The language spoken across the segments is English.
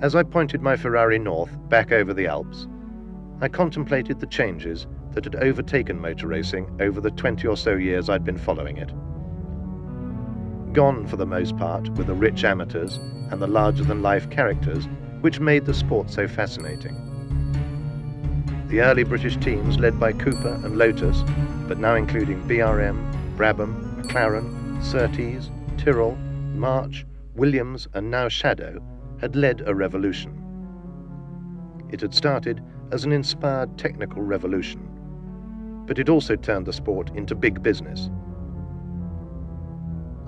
As I pointed my Ferrari north, back over the Alps, I contemplated the changes that had overtaken motor racing over the 20 or so years I'd been following it. Gone, for the most part, were the rich amateurs and the larger-than-life characters which made the sport so fascinating. The early British teams led by Cooper and Lotus, but now including BRM, Brabham, McLaren, Surtees, Tyrrell, March, Williams and now Shadow, had led a revolution. It had started as an inspired technical revolution, but it also turned the sport into big business.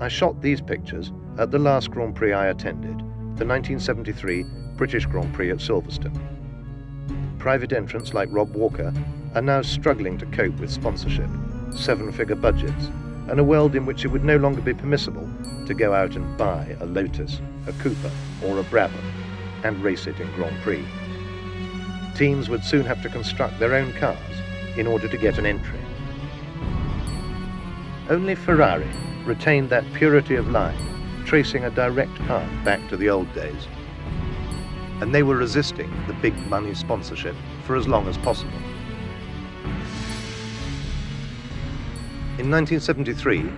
I shot these pictures at the last Grand Prix I attended, the 1973 British Grand Prix at Silverstone. Private entrants like Rob Walker are now struggling to cope with sponsorship, seven-figure budgets, and a world in which it would no longer be permissible to go out and buy a Lotus, a Cooper or a Brabham and race it in Grand Prix. Teams would soon have to construct their own cars in order to get an entry. Only Ferrari retained that purity of line, tracing a direct path back to the old days. And they were resisting the big money sponsorship for as long as possible. In 1973,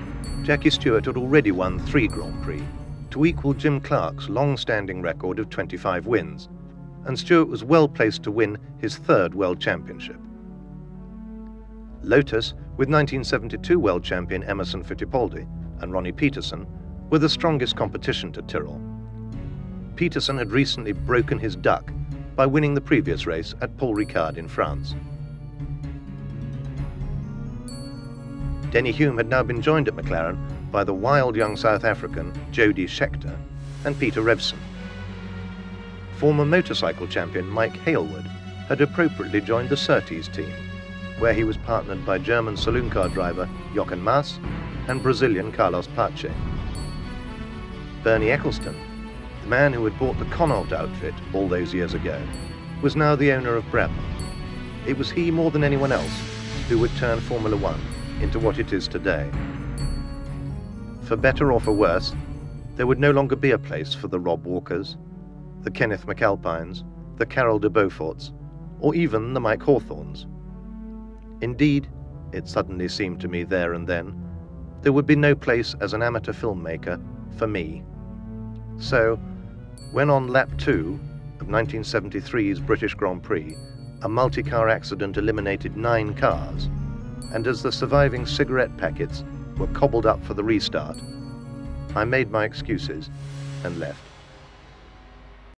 Jackie Stewart had already won 3 Grand Prix, to equal Jim Clark's long-standing record of 25 wins, and Stewart was well placed to win his 3rd World Championship. Lotus, with 1972 World Champion Emerson Fittipaldi and Ronnie Peterson, were the strongest competition to Tyrrell. Peterson had recently broken his duck by winning the previous race at Paul Ricard in France. Denny Hulme had now been joined at McLaren by the wild young South African Jody Scheckter and Peter Revson. Former motorcycle champion Mike Hailwood had appropriately joined the Surtees team, where he was partnered by German saloon car driver Jochen Mass and Brazilian Carlos Pache. Bernie Ecclestone, the man who had bought the Connaught outfit all those years ago, was now the owner of Brabham. It was he more than anyone else who would turn Formula One into what it is today. For better or for worse, there would no longer be a place for the Rob Walkers, the Kenneth McAlpines, the Carol de Beauforts, or even the Mike Hawthorns. Indeed, it suddenly seemed to me there and then, there would be no place as an amateur filmmaker for me. So, when on lap 2 of 1973's British Grand Prix, a multi-car accident eliminated 9 cars, and as the surviving cigarette packets were cobbled up for the restart, I made my excuses and left.